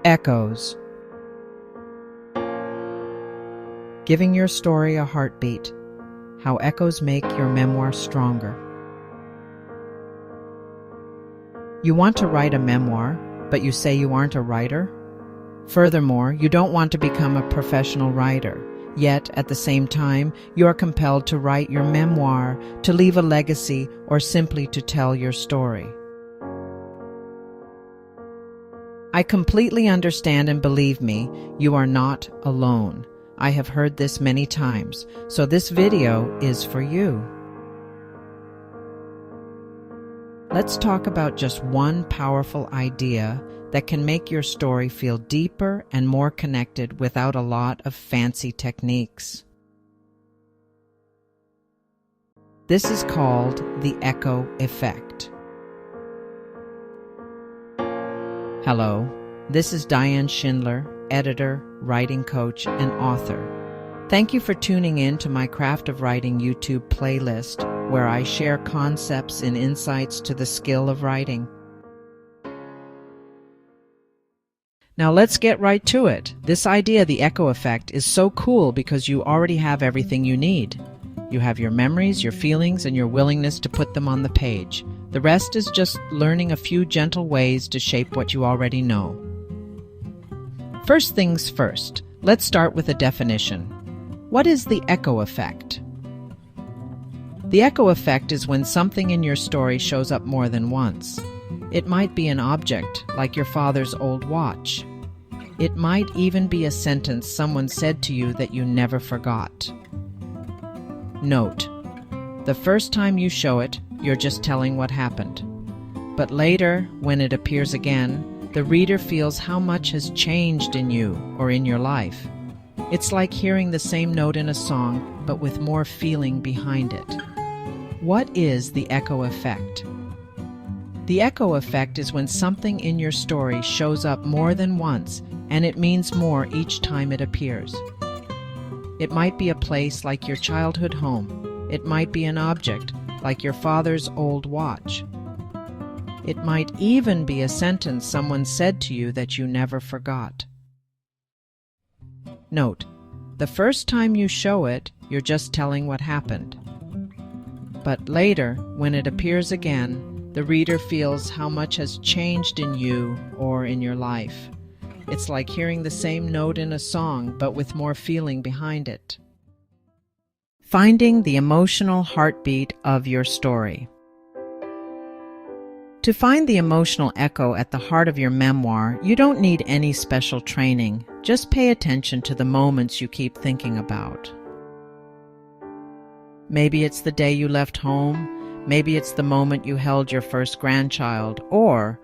Echoes. Giving your story a heartbeat. How echoes make your memoir stronger. You want to write a memoir, but you say you aren't a writer? Furthermore, you don't want to become a professional writer, yet at the same time, you are compelled to write your memoir, to leave a legacy, or simply to tell your story. I completely understand, and believe me, you are not alone. I have heard this many times, so this video is for you. Let's talk about just one powerful idea that can make your story feel deeper and more connected without a lot of fancy techniques. This is called the echo effect. Hello, this is Diane Schindler, editor, writing coach, and author. Thank you for tuning in to my Craft of Writing YouTube playlist, where I share concepts and insights to the skill of writing. Now let's get right to it. This idea, the echo effect, is so cool because you already have everything you need. You have your memories, your feelings, and your willingness to put them on the page. The rest is just learning a few gentle ways to shape what you already know. First things first, let's start with a definition. What is the echo effect? The echo effect is when something in your story shows up more than once. It might be an object, like your father's old watch. It might even be a sentence someone said to you that you never forgot. Note: the first time you show it, you're just telling what happened. But later, when it appears again, the reader feels how much has changed in you or in your life. It's like hearing the same note in a song, but with more feeling behind it. What is the echo effect? The echo effect is when something in your story shows up more than once, and it means more each time it appears. It might be a place like your childhood home. It might be an object like your father's old watch. It might even be a sentence someone said to you that you never forgot. Note: the first time you show it, you're just telling what happened. But later, when it appears again, the reader feels how much has changed in you or in your life. It's like hearing the same note in a song, but with more feeling behind it. Finding the emotional heartbeat of your story. To find the emotional echo at the heart of your memoir, you don't need any special training. Just pay attention to the moments you keep thinking about. Maybe it's the day you left home, maybe it's the moment you held your first grandchild, or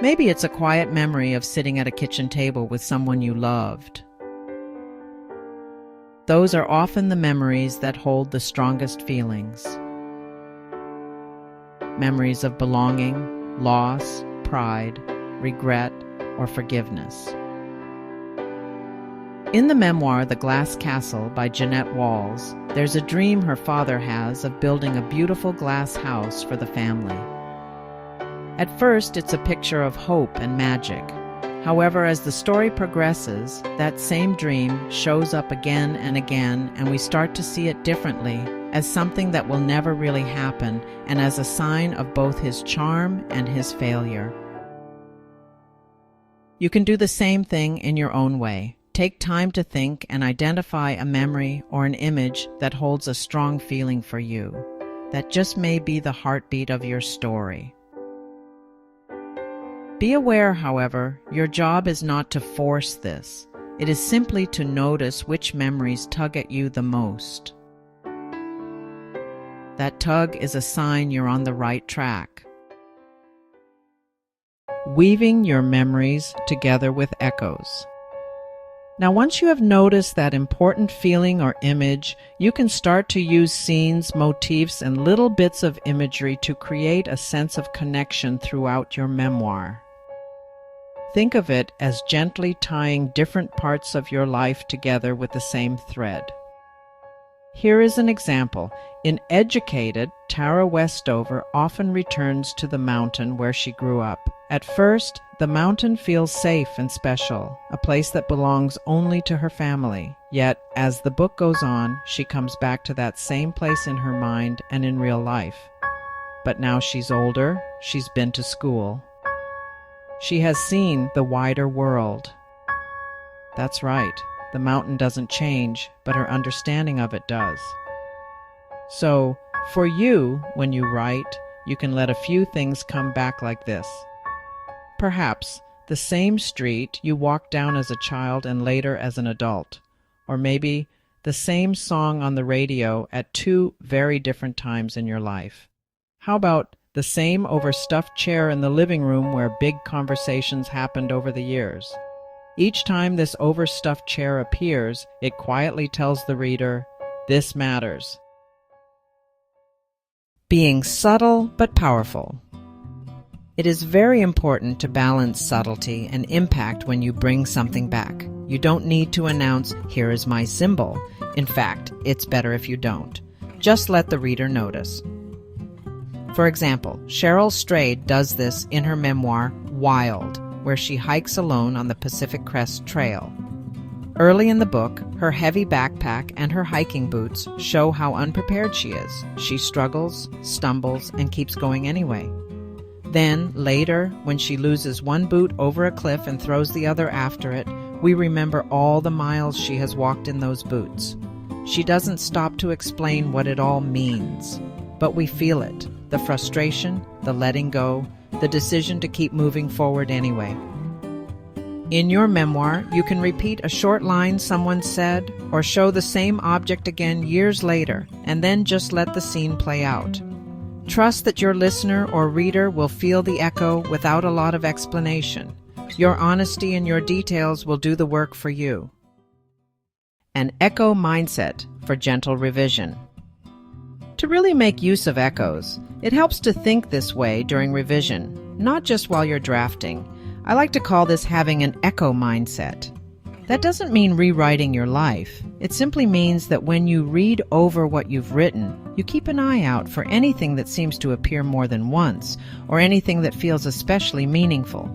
maybe it's a quiet memory of sitting at a kitchen table with someone you loved. Those are often the memories that hold the strongest feelings. Memories of belonging, loss, pride, regret, or forgiveness. In the memoir The Glass Castle by Jeanette Walls, there's a dream her father has of building a beautiful glass house for the family. At first, it's a picture of hope and magic. However, as the story progresses, that same dream shows up again and again, and we start to see it differently, as something that will never really happen, and as a sign of both his charm and his failure. You can do the same thing in your own way. Take time to think and identify a memory or an image that holds a strong feeling for you. That just may be the heartbeat of your story. Be aware, however, your job is not to force this. It is simply to notice which memories tug at you the most. That tug is a sign you're on the right track. Weaving your memories together with echoes. Now, once you have noticed that important feeling or image, you can start to use scenes, motifs, and little bits of imagery to create a sense of connection throughout your memoir. Think of it as gently tying different parts of your life together with the same thread. Here is an example. In Educated, Tara Westover often returns to the mountain where she grew up. At first, the mountain feels safe and special, a place that belongs only to her family. Yet, as the book goes on, she comes back to that same place in her mind and in real life. But now she's older, she's been to school. She has seen the wider world. That's right, the mountain doesn't change, but her understanding of it does. So, for you, when you write, you can let a few things come back like this. Perhaps the same street you walked down as a child and later as an adult. Or maybe the same song on the radio at two very different times in your life. How about the same overstuffed chair in the living room where big conversations happened over the years? Each time this overstuffed chair appears, it quietly tells the reader, this matters. Being subtle but powerful. It is very important to balance subtlety and impact when you bring something back. You don't need to announce, here is my symbol. In fact, it's better if you don't. Just let the reader notice. For example, Cheryl Strayed does this in her memoir, Wild, where she hikes alone on the Pacific Crest Trail. Early in the book, her heavy backpack and her hiking boots show how unprepared she is. She struggles, stumbles, and keeps going anyway. Then, later, when she loses one boot over a cliff and throws the other after it, we remember all the miles she has walked in those boots. She doesn't stop to explain what it all means, but we feel it, the frustration, the letting go, the decision to keep moving forward anyway. In your memoir, you can repeat a short line someone said, or show the same object again years later, and then just let the scene play out. Trust that your listener or reader will feel the echo without a lot of explanation. Your honesty and your details will do the work for you. An echo mindset for gentle revision. To really make use of echoes, it helps to think this way during revision, not just while you're drafting. I like to call this having an echo mindset. That doesn't mean rewriting your life. It simply means that when you read over what you've written, you keep an eye out for anything that seems to appear more than once, or anything that feels especially meaningful.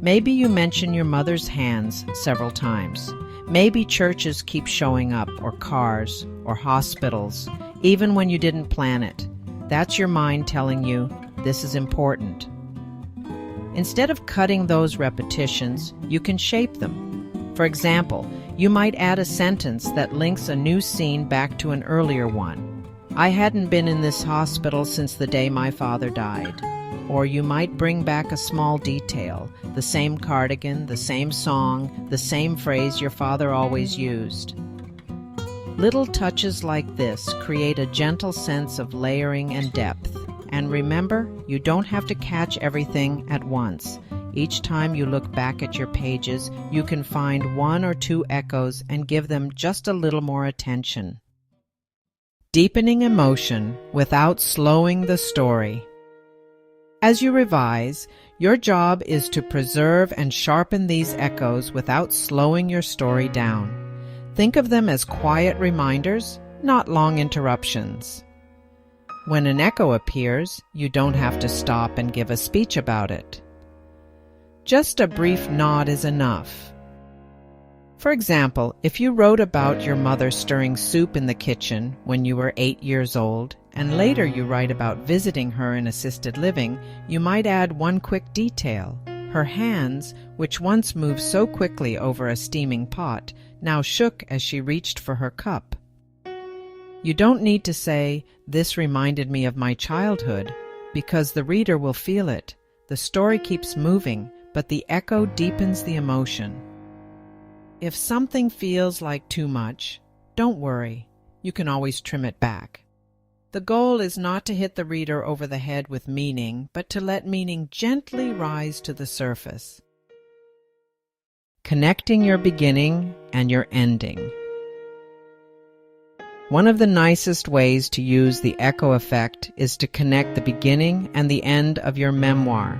Maybe you mention your mother's hands several times. Maybe churches keep showing up, or cars, or hospitals, even when you didn't plan it. That's your mind telling you, this is important. Instead of cutting those repetitions, you can shape them. For example, you might add a sentence that links a new scene back to an earlier one. I hadn't been in this hospital since the day my father died. Or you might bring back a small detail, the same cardigan, the same song, the same phrase your father always used. Little touches like this create a gentle sense of layering and depth. And remember, you don't have to catch everything at once. Each time you look back at your pages, you can find one or two echoes and give them just a little more attention. Deepening emotion without slowing the story. As you revise, your job is to preserve and sharpen these echoes without slowing your story down. Think of them as quiet reminders, not long interruptions. When an echo appears, you don't have to stop and give a speech about it. Just a brief nod is enough. For example, if you wrote about your mother stirring soup in the kitchen when you were 8 years old, and later you write about visiting her in assisted living, you might add one quick detail. Her hands, which once moved so quickly over a steaming pot, now shook as she reached for her cup. You don't need to say, "This reminded me of my childhood," because the reader will feel it. The story keeps moving, but the echo deepens the emotion. If something feels like too much, don't worry. You can always trim it back. The goal is not to hit the reader over the head with meaning, but to let meaning gently rise to the surface. Connecting your beginning and your ending. One of the nicest ways to use the echo effect is to connect the beginning and the end of your memoir.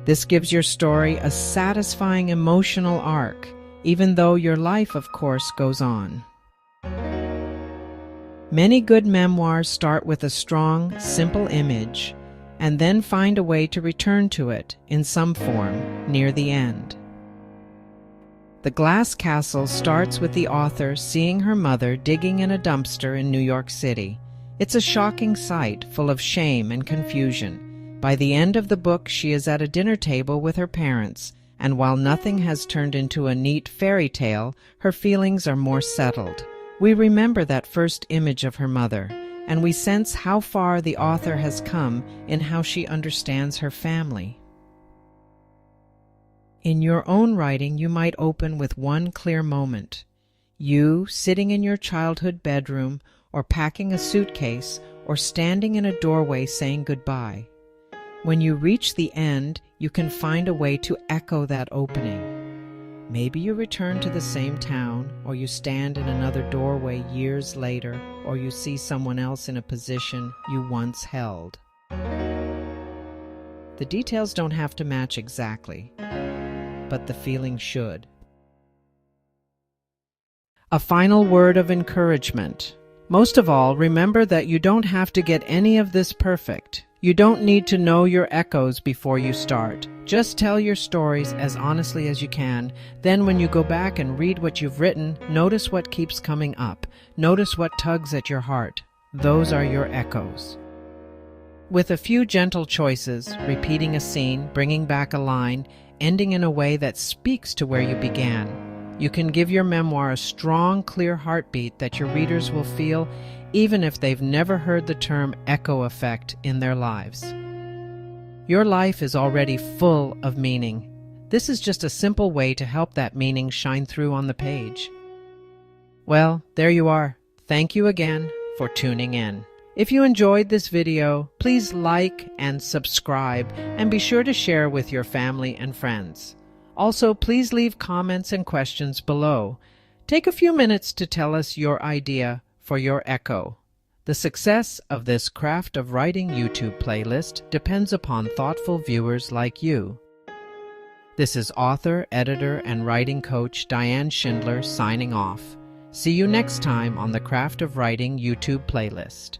This gives your story a satisfying emotional arc, even though your life, of course, goes on. Many good memoirs start with a strong, simple image. and then find a way to return to it in some form near the end. The Glass Castle starts with the author seeing her mother digging in a dumpster in New York City. It's a shocking sight, full of shame and confusion. By the end of the book, she is at a dinner table with her parents, and while nothing has turned into a neat fairy tale, her feelings are more settled. We remember that first image of her mother, and we sense how far the author has come in how she understands her family. In your own writing, you might open with one clear moment. You sitting in your childhood bedroom, or packing a suitcase, or standing in a doorway saying goodbye. When you reach the end, you can find a way to echo that opening. Maybe you return to the same town, or you stand in another doorway years later, or you see someone else in a position you once held. The details don't have to match exactly, but the feeling should. A final word of encouragement. Most of all, remember that you don't have to get any of this perfect. You don't need to know your echoes before you start. Just tell your stories as honestly as you can. Then when you go back and read what you've written, notice what keeps coming up. Notice what tugs at your heart. Those are your echoes. With a few gentle choices, repeating a scene, bringing back a line, ending in a way that speaks to where you began, you can give your memoir a strong, clear heartbeat that your readers will feel even if they've never heard the term echo effect in their lives. Your life is already full of meaning. This is just a simple way to help that meaning shine through on the page. Well, there you are. Thank you again for tuning in. If you enjoyed this video, please like and subscribe, and be sure to share with your family and friends. Also, please leave comments and questions below. Take a few minutes to tell us your idea for your echo. The success of this Craft of Writing YouTube playlist depends upon thoughtful viewers like you. This is author, editor, and writing coach Diane Schindler signing off. See you next time on the Craft of Writing YouTube playlist.